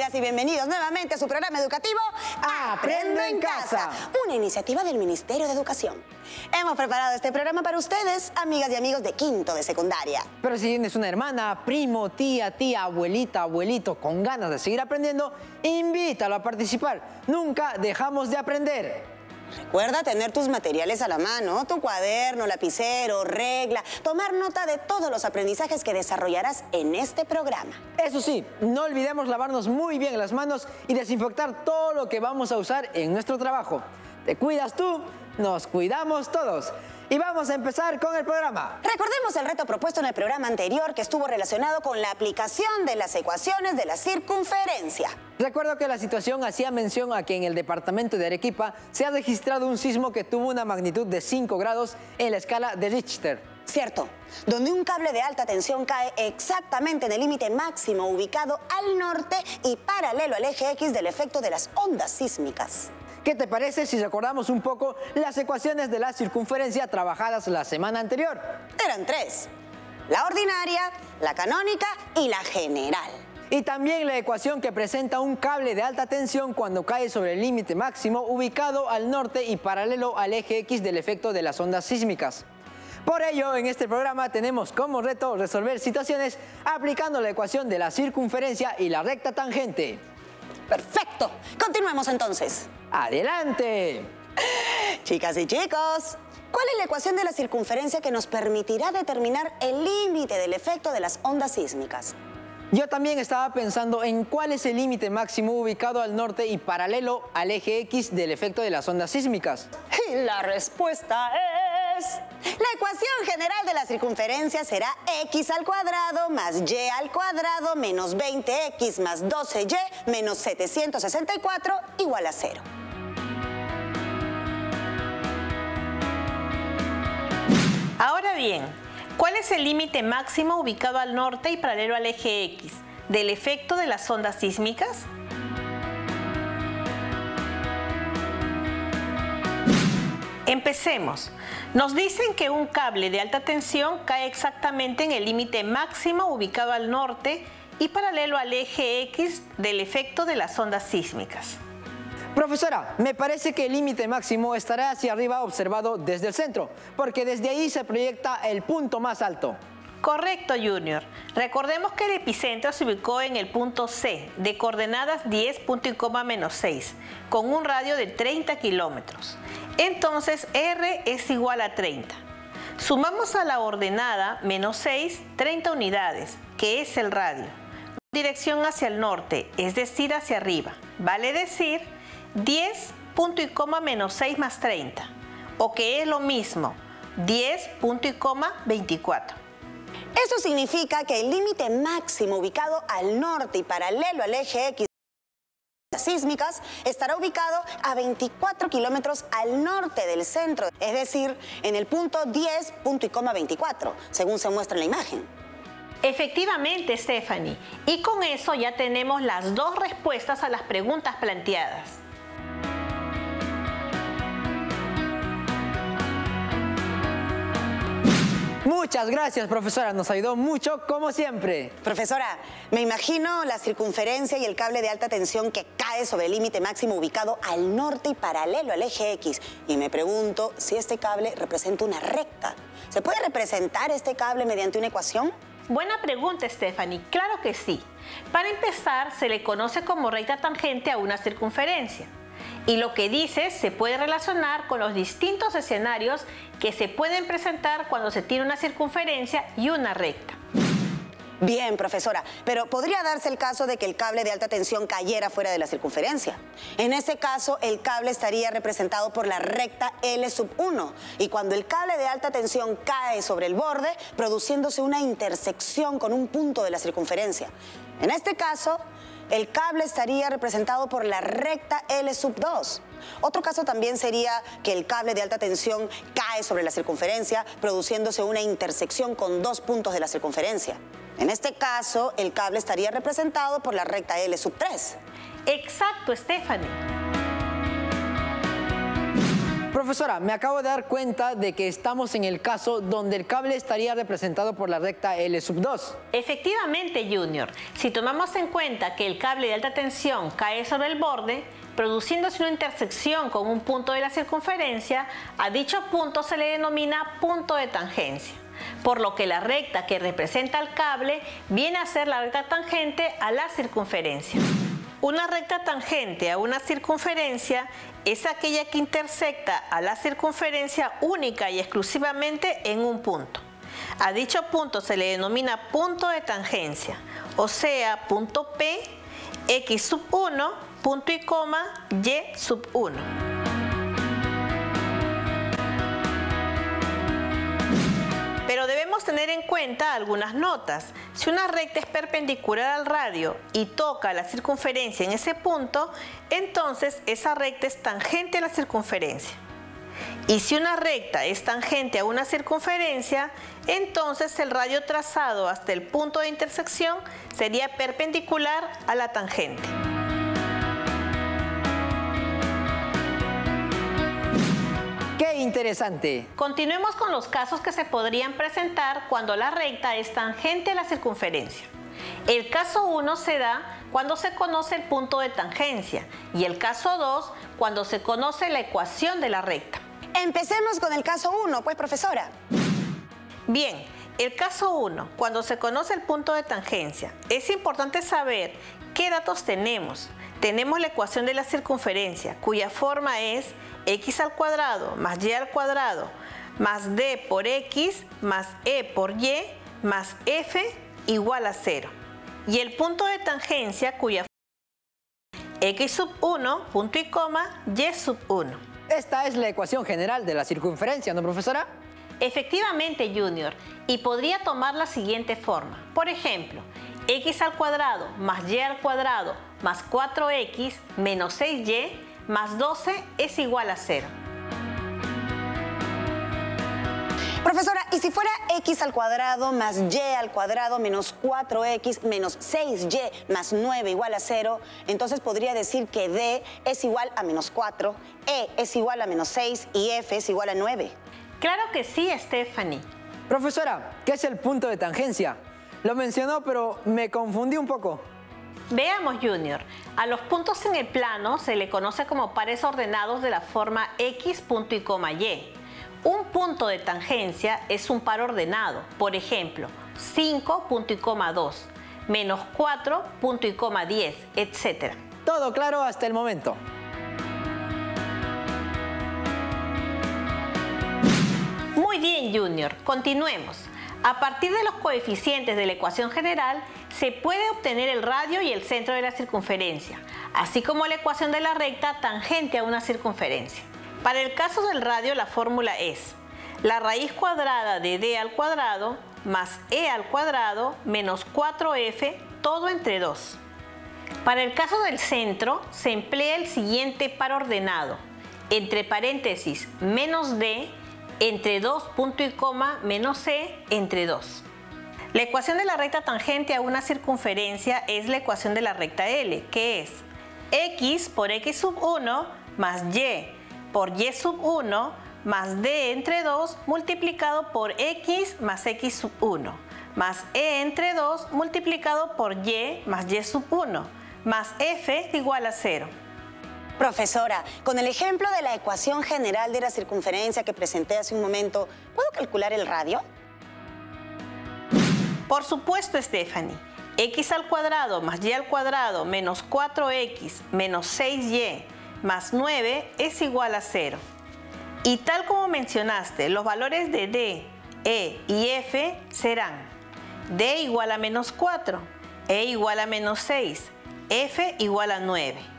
bienvenidas y bienvenidos nuevamente a su programa educativo Aprendo en Casa, una iniciativa del Ministerio de Educación. Hemos preparado este programa para ustedes, amigas y amigos de quinto de secundaria. Pero si tienes una hermana, primo, tía, abuelita, abuelito con ganas de seguir aprendiendo, invítalo a participar. Nunca dejamos de aprender. Recuerda tener tus materiales a la mano, tu cuaderno, lapicero, regla, tomar nota de todos los aprendizajes que desarrollarás en este programa. Eso sí, no olvidemos lavarnos muy bien las manos y desinfectar todo lo que vamos a usar en nuestro trabajo. Te cuidas tú, nos cuidamos todos. Y vamos a empezar con el programa. Recordemos el reto propuesto en el programa anterior que estuvo relacionado con la aplicación de las ecuaciones de la circunferencia. Recuerdo que la situación hacía mención a que en el departamento de Arequipa se ha registrado un sismo que tuvo una magnitud de 5 grados en la escala de Richter. Cierto, donde un cable de alta tensión cae exactamente en el límite máximo ubicado al norte y paralelo al eje X del efecto de las ondas sísmicas. ¿Qué te parece si recordamos un poco las ecuaciones de la circunferencia trabajadas la semana anterior? Eran 3, la ordinaria, la canónica y la general. Y también la ecuación que presenta un cable de alta tensión cuando cae sobre el límite máximo ubicado al norte y paralelo al eje X del efecto de las ondas sísmicas. Por ello, en este programa tenemos como reto resolver situaciones aplicando la ecuación de la circunferencia y la recta tangente. ¡Perfecto! Continuemos entonces. ¡Adelante! Chicas y chicos, ¿cuál es la ecuación de la circunferencia que nos permitirá determinar el límite del efecto de las ondas sísmicas? Yo también estaba pensando en cuál es el límite máximo ubicado al norte y paralelo al eje X del efecto de las ondas sísmicas. Y la respuesta es... La ecuación general de la circunferencia será x al cuadrado más y al cuadrado menos 20x más 12y menos 764 igual a 0. Ahora bien, ¿cuál es el límite máximo ubicado al norte y paralelo al eje X del efecto de las ondas sísmicas? Empecemos. Nos dicen que un cable de alta tensión cae exactamente en el límite máximo ubicado al norte y paralelo al eje X del efecto de las ondas sísmicas. Profesora, me parece que el límite máximo estará hacia arriba observado desde el centro, porque desde ahí se proyecta el punto más alto. Correcto, Junior. Recordemos que el epicentro se ubicó en el punto C, de coordenadas 10, punto y coma menos 6, con un radio de 30 kilómetros. Entonces, R es igual a 30. Sumamos a la ordenada menos 6, 30 unidades, que es el radio. Dirección hacia el norte, es decir, hacia arriba. Vale decir 10, punto y coma menos 6 más 30, o que es lo mismo, 10, punto y coma 24. Eso significa que el límite máximo ubicado al norte y paralelo al eje X de las sísmicas estará ubicado a 24 kilómetros al norte del centro, es decir, en el punto 10, punto y coma 24, según se muestra en la imagen. Efectivamente, Stephanie, y con eso ya tenemos las dos respuestas a las preguntas planteadas. Muchas gracias, profesora. Nos ayudó mucho, como siempre. Profesora, me imagino la circunferencia y el cable de alta tensión que cae sobre el límite máximo ubicado al norte y paralelo al eje X. Y me pregunto si este cable representa una recta. ¿Se puede representar este cable mediante una ecuación? Buena pregunta, Stephanie. Claro que sí. Para empezar, se le conoce como recta tangente a una circunferencia. Y lo que dice se puede relacionar con los distintos escenarios que se pueden presentar cuando se tiene una circunferencia y una recta. Bien, profesora, pero podría darse el caso de que el cable de alta tensión cayera fuera de la circunferencia. En ese caso, el cable estaría representado por la recta L1. Y cuando el cable de alta tensión cae sobre el borde, produciéndose una intersección con un punto de la circunferencia. En este caso, el cable estaría representado por la recta L2. Otro caso también sería que el cable de alta tensión cae sobre la circunferencia, produciéndose una intersección con dos puntos de la circunferencia. En este caso, el cable estaría representado por la recta L3. Exacto, Stephanie. Profesora, me acabo de dar cuenta de que estamos en el caso donde el cable estaría representado por la recta L2. Efectivamente, Junior. Si tomamos en cuenta que el cable de alta tensión cae sobre el borde, produciéndose una intersección con un punto de la circunferencia, a dicho punto se le denomina punto de tangencia, por lo que la recta que representa el cable viene a ser la recta tangente a la circunferencia. Una recta tangente a una circunferencia es aquella que intersecta a la circunferencia única y exclusivamente en un punto. A dicho punto se le denomina punto de tangencia, o sea, punto P, X1, punto y coma, Y1. Pero debemos tener en cuenta algunas notas. Si una recta es perpendicular al radio y toca la circunferencia en ese punto, entonces esa recta es tangente a la circunferencia. Y si una recta es tangente a una circunferencia, entonces el radio trazado hasta el punto de intersección sería perpendicular a la tangente. ¡Qué interesante! Continuemos con los casos que se podrían presentar cuando la recta es tangente a la circunferencia. El caso 1 se da cuando se conoce el punto de tangencia y el caso 2 cuando se conoce la ecuación de la recta. Empecemos con el caso 1, pues, profesora. Bien, el caso 1, cuando se conoce el punto de tangencia, es importante saber qué datos tenemos. Tenemos la ecuación de la circunferencia, cuya forma es x al cuadrado más y al cuadrado más d por x más e por y más f igual a 0. Y el punto de tangencia, cuya forma es x1, punto y coma, y1. Esta es la ecuación general de la circunferencia, ¿no, profesora? Efectivamente, Junior, y podría tomar la siguiente forma. Por ejemplo, x al cuadrado más y al cuadrado más 4x menos 6y más 12 es igual a 0. Profesora, ¿y si fuera x al cuadrado más y al cuadrado menos 4x menos 6y más 9 igual a 0? Entonces podría decir que d es igual a menos 4, e es igual a menos 6 y f es igual a 9. Claro que sí, Stephanie. Profesora, ¿qué es el punto de tangencia? Lo mencionó, pero me confundí un poco. Veamos, Junior. A los puntos en el plano se le conoce como pares ordenados de la forma x, punto y coma y. Un punto de tangencia es un par ordenado. Por ejemplo, 5, punto y coma 2, menos 4, punto y coma 10, etc. Todo claro hasta el momento. Muy bien, Junior. Continuemos. A partir de los coeficientes de la ecuación general, se puede obtener el radio y el centro de la circunferencia, así como la ecuación de la recta tangente a una circunferencia. Para el caso del radio, la fórmula es la raíz cuadrada de d al cuadrado más e al cuadrado menos 4f, todo entre 2. Para el caso del centro, se emplea el siguiente par ordenado, entre paréntesis menos d, entre 2, punto y coma, menos c, entre 2. La ecuación de la recta tangente a una circunferencia es la ecuación de la recta L, que es x por x1 más y por y1 más d entre 2 multiplicado por x más x1 más e entre 2 multiplicado por y más y1 más f igual a 0. Profesora, con el ejemplo de la ecuación general de la circunferencia que presenté hace un momento, ¿puedo calcular el radio? Por supuesto, Stephanie. X al cuadrado más y al cuadrado menos 4x menos 6y más 9 es igual a 0. Y tal como mencionaste, los valores de d, e y f serán d igual a menos 4, e igual a menos 6, f igual a 9.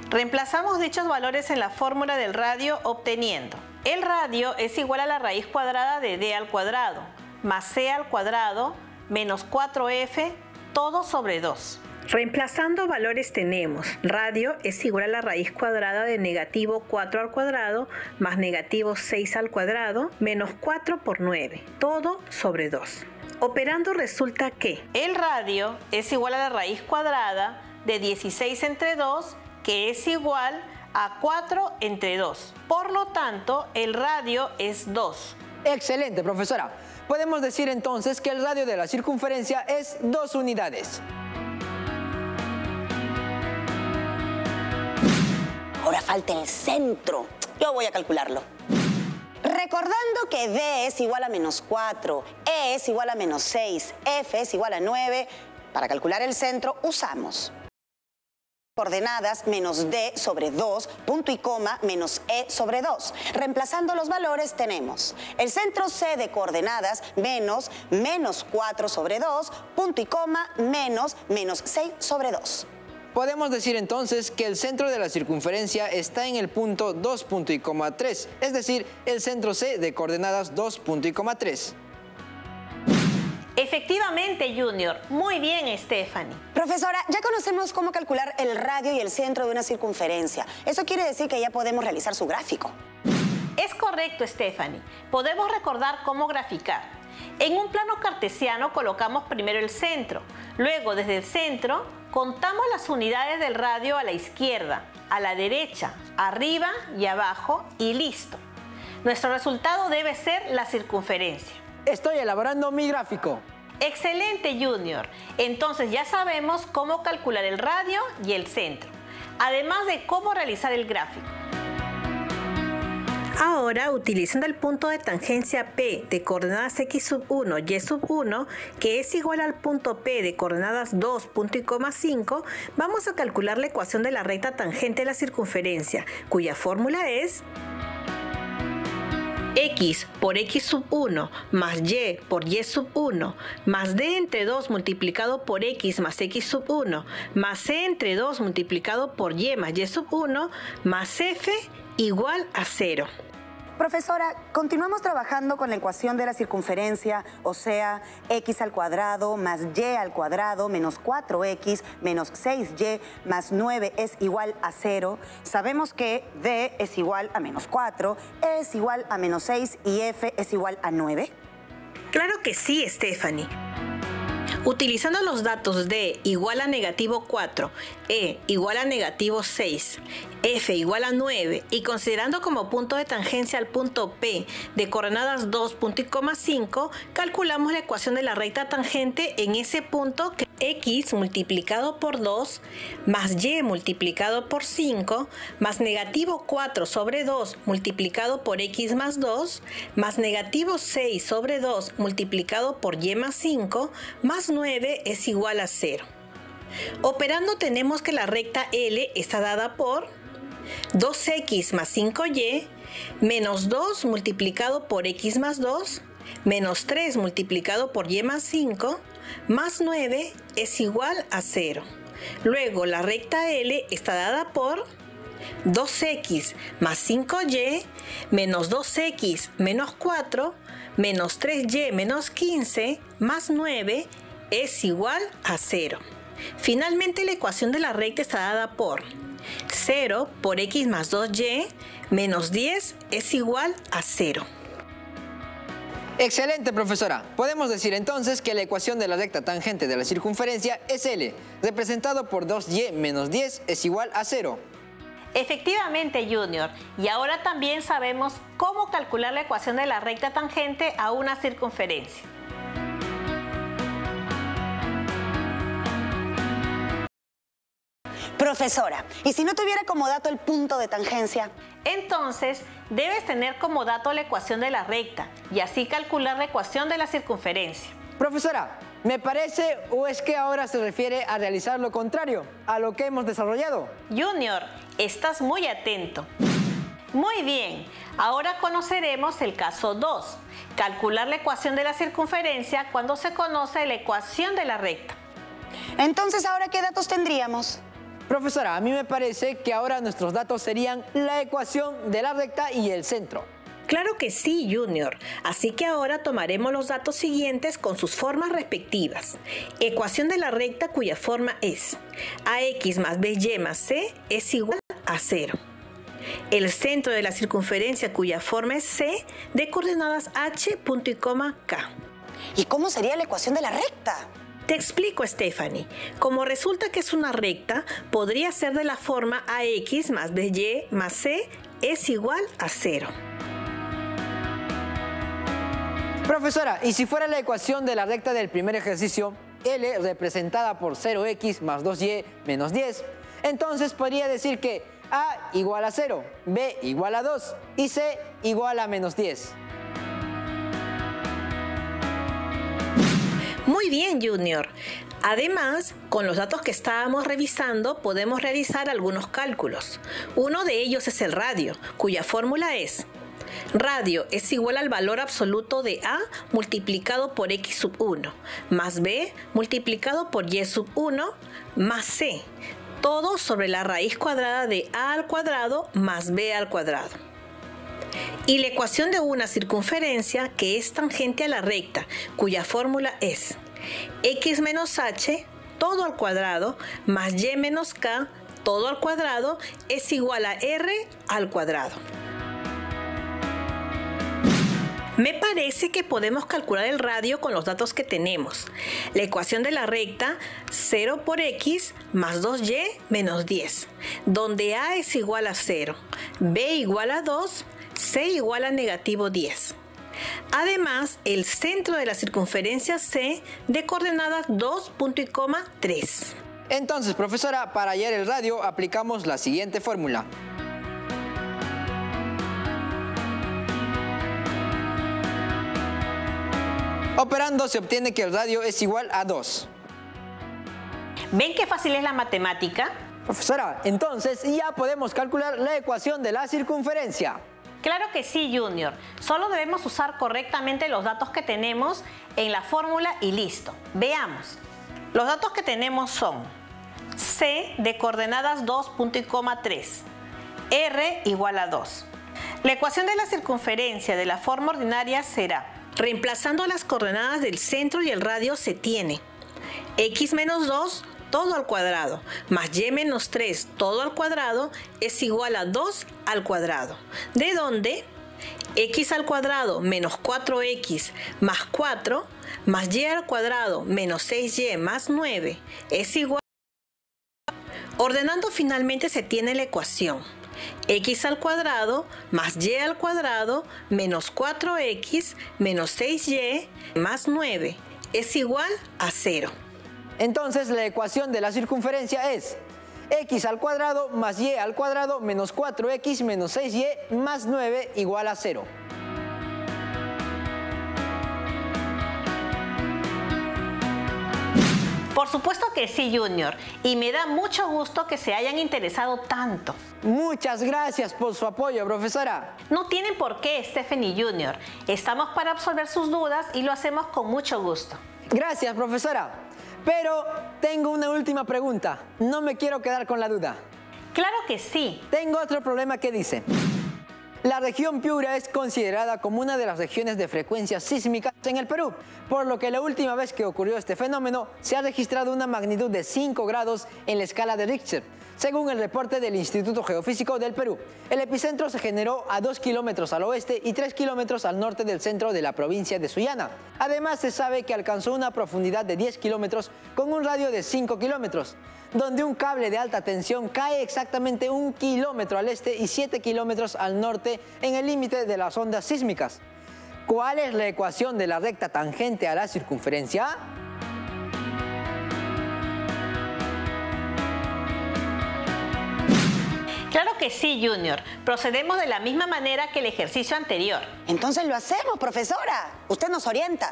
Reemplazamos dichos valores en la fórmula del radio obteniendo el radio es igual a la raíz cuadrada de d al cuadrado más c al cuadrado menos 4f todo sobre 2. Reemplazando valores tenemos radio es igual a la raíz cuadrada de negativo 4 al cuadrado más negativo 6 al cuadrado menos 4 por 9, todo sobre 2. Operando resulta que el radio es igual a la raíz cuadrada de 16 entre 2, que es igual a 4 entre 2. Por lo tanto, el radio es 2. Excelente, profesora. Podemos decir entonces que el radio de la circunferencia es 2 unidades. Ahora falta el centro. Yo voy a calcularlo. Recordando que D es igual a menos 4, E es igual a menos 6, F es igual a 9, para calcular el centro usamos coordenadas menos D sobre 2, punto y coma, menos E sobre 2. Reemplazando los valores tenemos el centro C de coordenadas menos 4 sobre 2, punto y coma, menos 6 sobre 2. Podemos decir entonces que el centro de la circunferencia está en el punto 2, punto y coma 3, es decir, el centro C de coordenadas 2, punto y coma 3. Efectivamente, Junior. Muy bien, Stephanie. Profesora, ya conocemos cómo calcular el radio y el centro de una circunferencia. Eso quiere decir que ya podemos realizar su gráfico. Es correcto, Stephanie. Podemos recordar cómo graficar. En un plano cartesiano colocamos primero el centro. Luego, desde el centro, contamos las unidades del radio a la izquierda, a la derecha, arriba y abajo y listo. Nuestro resultado debe ser la circunferencia. Estoy elaborando mi gráfico. Excelente, Junior. Entonces ya sabemos cómo calcular el radio y el centro, además de cómo realizar el gráfico. Ahora, utilizando el punto de tangencia P de coordenadas x sub 1, y sub 1, que es igual al punto P de coordenadas 2, punto y coma 5, vamos a calcular la ecuación de la recta tangente de la circunferencia, cuya fórmula es x por x sub 1 más y por y sub 1 más d entre 2 multiplicado por x más x sub 1 más c entre 2 multiplicado por y más y sub 1 más f igual a 0. Profesora, continuamos trabajando con la ecuación de la circunferencia, o sea, x al cuadrado más y al cuadrado menos 4x menos 6y más 9 es igual a 0. Sabemos que d es igual a menos 4, e es igual a menos 6 y f es igual a 9. Claro que sí, Stephanie. Utilizando los datos d igual a negativo 4, e igual a negativo 6, f igual a 9 y considerando como punto de tangencia al punto P de coordenadas 2, punto y coma 5, calculamos la ecuación de la recta tangente en ese punto, que x multiplicado por 2 más y multiplicado por 5 más negativo 4 sobre 2 multiplicado por x más 2 más negativo 6 sobre 2 multiplicado por y más 5 más 9 es igual a 0. Operando tenemos que la recta L está dada por 2x más 5y menos 2 multiplicado por x más 2 menos 3 multiplicado por y más 5 más 9 es igual a 0. Luego la recta L está dada por 2x más 5y menos 2x menos 4 menos 3y menos 15 más 9 es igual a 0. Finalmente la ecuación de la recta está dada por 0 por x más 2y menos 10 es igual a 0. Excelente, profesora. Podemos decir entonces que la ecuación de la recta tangente de la circunferencia es L, representado por 2y menos 10 es igual a 0. Efectivamente, Junior. Y ahora también sabemos cómo calcular la ecuación de la recta tangente a una circunferencia. Profesora, ¿y si no tuviera como dato el punto de tangencia? Entonces, debes tener como dato la ecuación de la recta y así calcular la ecuación de la circunferencia. Profesora, ¿me parece o es que ahora se refiere a realizar lo contrario a lo que hemos desarrollado? Junior, estás muy atento. Muy bien, ahora conoceremos el caso 2, calcular la ecuación de la circunferencia cuando se conoce la ecuación de la recta. Entonces, ¿ahora qué datos tendríamos? Profesora, a mí me parece que ahora nuestros datos serían la ecuación de la recta y el centro. Claro que sí, Junior. Así que ahora tomaremos los datos siguientes con sus formas respectivas. Ecuación de la recta cuya forma es ax más by más c es igual a 0. El centro de la circunferencia cuya forma es c de coordenadas h, punto y coma, k. ¿Y cómo sería la ecuación de la recta? Te explico, Stephanie. Como resulta que es una recta, podría ser de la forma ax más by más c es igual a 0. Profesora, ¿y si fuera la ecuación de la recta del primer ejercicio, L representada por 0x más 2y menos 10, entonces podría decir que A igual a 0, B igual a 2 y C igual a menos 10? Muy bien, Junior. Además, con los datos que estábamos revisando, podemos realizar algunos cálculos. Uno de ellos es el radio, cuya fórmula es: radio es igual al valor absoluto de A multiplicado por X sub 1, más B multiplicado por Y sub 1, más C, todo sobre la raíz cuadrada de A al cuadrado más B al cuadrado. Y la ecuación de una circunferencia que es tangente a la recta, cuya fórmula es x menos h todo al cuadrado más y menos k todo al cuadrado es igual a r al cuadrado. Me parece que podemos calcular el radio con los datos que tenemos. La ecuación de la recta 0 por x más 2y menos 10, donde a es igual a 0, b igual a 2, c igual a negativo 10. Además, el centro de la circunferencia C de coordenadas 2, punto y coma 3. Entonces, profesora, para hallar el radio aplicamos la siguiente fórmula. Operando se obtiene que el radio es igual a 2. ¿Ven qué fácil es la matemática? Profesora, entonces ya podemos calcular la ecuación de la circunferencia. Claro que sí, Junior. Solo debemos usar correctamente los datos que tenemos en la fórmula y listo. Veamos. Los datos que tenemos son C de coordenadas 2, punto y coma 3, R igual a 2. La ecuación de la circunferencia de la forma ordinaria será: reemplazando las coordenadas del centro y el radio se tiene x menos 2 todo al cuadrado más y menos 3 todo al cuadrado es igual a 2 al cuadrado, de donde x al cuadrado menos 4x más 4 más y al cuadrado menos 6y más 9 es igual a... Ordenando finalmente se tiene la ecuación x al cuadrado más y al cuadrado menos 4x menos 6y más 9 es igual a 0. Entonces la ecuación de la circunferencia es x al cuadrado más y al cuadrado menos 4x menos 6y más 9 igual a 0. Por supuesto que sí, Junior, y me da mucho gusto que se hayan interesado tanto. Muchas gracias por su apoyo, profesora. No tienen por qué, Stephanie Junior. Estamos para absorber sus dudas y lo hacemos con mucho gusto. Gracias, profesora. Pero tengo una última pregunta. No me quiero quedar con la duda. Claro que sí. Tengo otro problema que dice: la región Piura es considerada como una de las regiones de frecuencias sísmicas en el Perú, por lo que la última vez que ocurrió este fenómeno se ha registrado una magnitud de 5 grados en la escala de Richter, según el reporte del Instituto Geofísico del Perú. El epicentro se generó a 2 kilómetros al oeste y 3 kilómetros al norte del centro de la provincia de Sullana. Además, se sabe que alcanzó una profundidad de 10 kilómetros con un radio de 5 kilómetros, donde un cable de alta tensión cae exactamente 1 kilómetro al este y 7 kilómetros al norte en el límite de las ondas sísmicas. ¿Cuál es la ecuación de la recta tangente a la circunferencia? Claro que sí, Junior. Procedemos de la misma manera que el ejercicio anterior. Entonces lo hacemos, profesora. Usted nos orienta.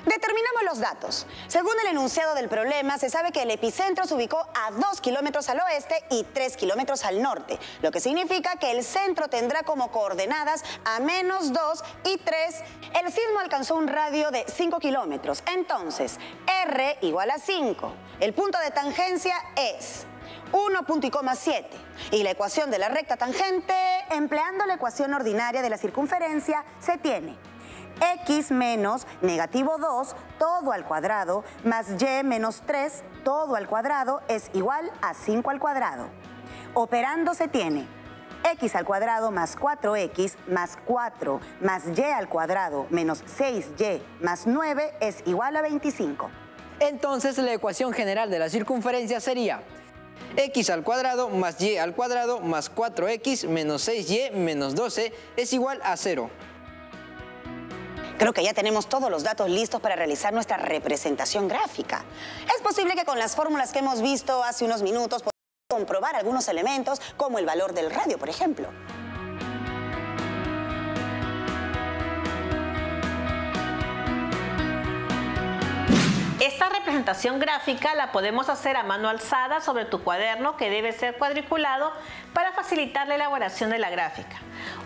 Determinamos los datos. Según el enunciado del problema, se sabe que el epicentro se ubicó a 2 kilómetros al oeste y 3 kilómetros al norte, lo que significa que el centro tendrá como coordenadas a menos 2 y 3. El sismo alcanzó un radio de 5 kilómetros. Entonces, R igual a 5. El punto de tangencia es 1,7. Y la ecuación de la recta tangente, empleando la ecuación ordinaria de la circunferencia, se tiene x menos negativo 2 todo al cuadrado más y menos 3 todo al cuadrado es igual a 5 al cuadrado. Operando se tiene x al cuadrado más 4x más 4 más y al cuadrado menos 6y más 9 es igual a 25. Entonces la ecuación general de la circunferencia sería x al cuadrado más y al cuadrado más 4x menos 6y menos 12 es igual a 0. Creo que ya tenemos todos los datos listos para realizar nuestra representación gráfica. Es posible que con las fórmulas que hemos visto hace unos minutos podamos comprobar algunos elementos, como el valor del radio, por ejemplo. Esta representación gráfica la podemos hacer a mano alzada sobre tu cuaderno, que debe ser cuadriculado para facilitar la elaboración de la gráfica.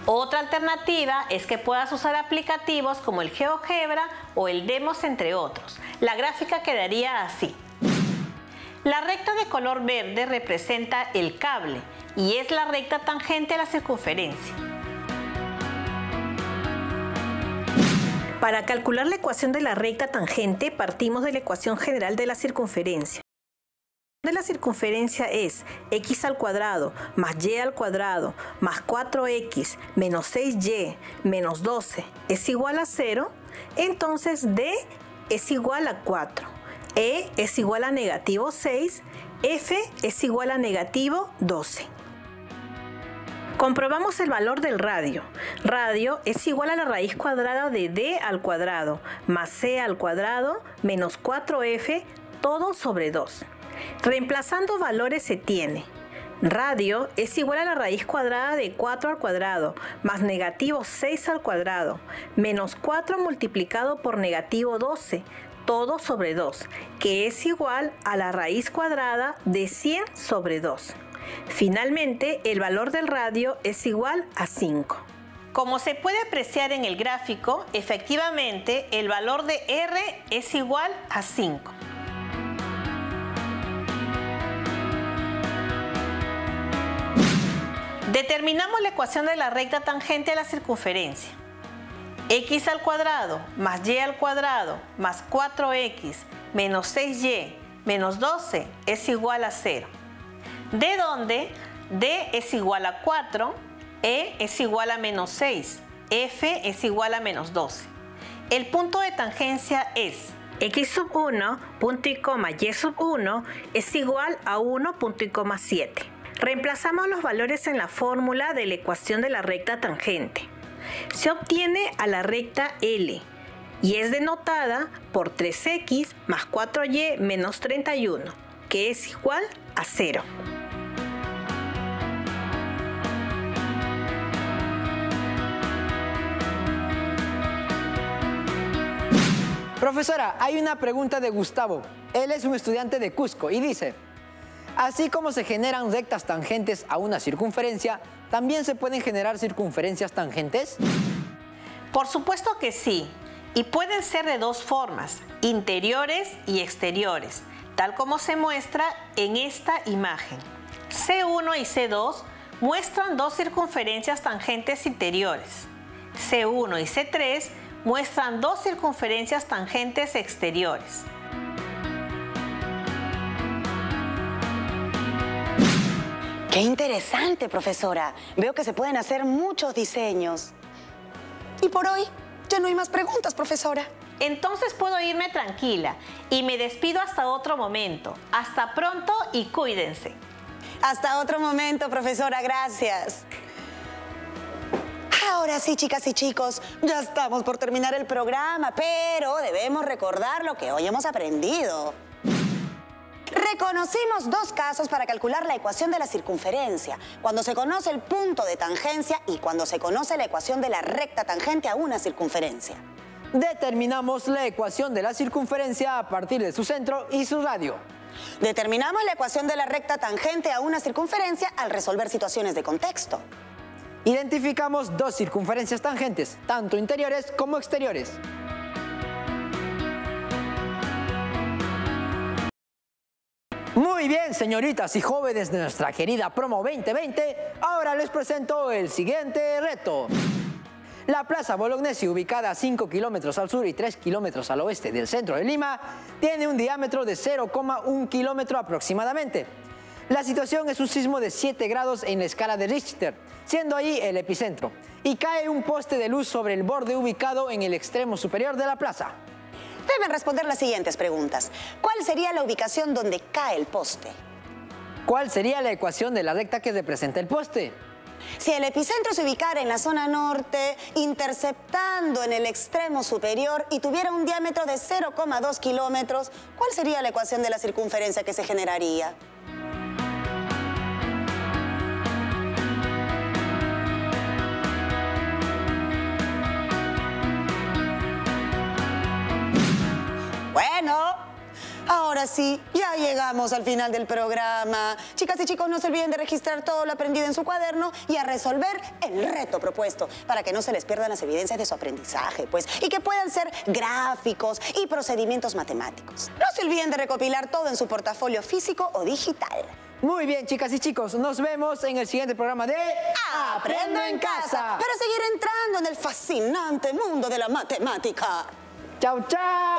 Otra alternativa es que puedas usar aplicativos como el GeoGebra o el Demos, entre otros. La gráfica quedaría así. La recta de color verde representa el cable y es la recta tangente a la circunferencia. Para calcular la ecuación de la recta tangente, partimos de la ecuación general de la circunferencia. La ecuación de la circunferencia es x al cuadrado más y al cuadrado más 4x menos 6y menos 12 es igual a 0. Entonces d es igual a 4, e es igual a negativo 6, f es igual a negativo 12. Comprobamos el valor del radio. Radio es igual a la raíz cuadrada de d al cuadrado más c al cuadrado menos 4f todo sobre 2. Reemplazando valores se tiene: radio es igual a la raíz cuadrada de 4 al cuadrado más negativo 6 al cuadrado menos 4 multiplicado por negativo 12 todo sobre 2, que es igual a la raíz cuadrada de 100 sobre 2. Finalmente, el valor del radio es igual a 5. Como se puede apreciar en el gráfico, efectivamente el valor de R es igual a 5. Determinamos la ecuación de la recta tangente a la circunferencia. X al cuadrado más y al cuadrado más 4x menos 6y menos 12 es igual a 0. De donde d es igual a 4, e es igual a menos 6, f es igual a menos 12. El punto de tangencia es x sub 1, punto y coma y sub 1 es igual a 1, punto y coma 7. Reemplazamos los valores en la fórmula de la ecuación de la recta tangente. Se obtiene a la recta L y es denotada por 3x más 4y menos 31, que es igual a 0. Profesora, hay una pregunta de Gustavo. Él es un estudiante de Cusco y dice: así como se generan rectas tangentes a una circunferencia, ¿también se pueden generar circunferencias tangentes? Por supuesto que sí, y pueden ser de dos formas, interiores y exteriores, tal como se muestra en esta imagen. C1 y C2 muestran dos circunferencias tangentes interiores. C1 y C3 muestran dos circunferencias tangentes exteriores. ¡Qué interesante, profesora! Veo que se pueden hacer muchos diseños. Y por hoy ya no hay más preguntas, profesora. Entonces puedo irme tranquila y me despido hasta otro momento. Hasta pronto y cuídense. Hasta otro momento, profesora. Gracias. Ahora sí, chicas y chicos, ya estamos por terminar el programa, pero debemos recordar lo que hoy hemos aprendido. Reconocimos dos casos para calcular la ecuación de la circunferencia, cuando se conoce el punto de tangencia y cuando se conoce la ecuación de la recta tangente a una circunferencia. Determinamos la ecuación de la circunferencia a partir de su centro y su radio. Determinamos la ecuación de la recta tangente a una circunferencia al resolver situaciones de contexto. Identificamos dos circunferencias tangentes, tanto interiores como exteriores. Muy bien, señoritas y jóvenes de nuestra querida Promo 2020, ahora les presento el siguiente reto. La Plaza Bolognesi, ubicada a 5 kilómetros al sur y 3 kilómetros al oeste del centro de Lima, tiene un diámetro de 0,1 kilómetro aproximadamente. La situación es un sismo de 7 grados en la escala de Richter, siendo ahí el epicentro, y cae un poste de luz sobre el borde ubicado en el extremo superior de la plaza. De Deben responder las siguientes preguntas. ¿Cuál sería la ubicación donde cae el poste? ¿Cuál sería la ecuación de la recta que representa el poste? Si el epicentro se ubicara en la zona norte, interceptando en el extremo superior y tuviera un diámetro de 0,2 kilómetros, ¿cuál sería la ecuación de la circunferencia que se generaría? Bueno, ahora sí, ya llegamos al final del programa. Chicas y chicos, no se olviden de registrar todo lo aprendido en su cuaderno y a resolver el reto propuesto para que no se les pierdan las evidencias de su aprendizaje, pues, y que puedan ser gráficos y procedimientos matemáticos. No se olviden de recopilar todo en su portafolio físico o digital. Muy bien, chicas y chicos, nos vemos en el siguiente programa de ¡Aprendo en casa! Para seguir entrando en el fascinante mundo de la matemática. ¡Chao, chao!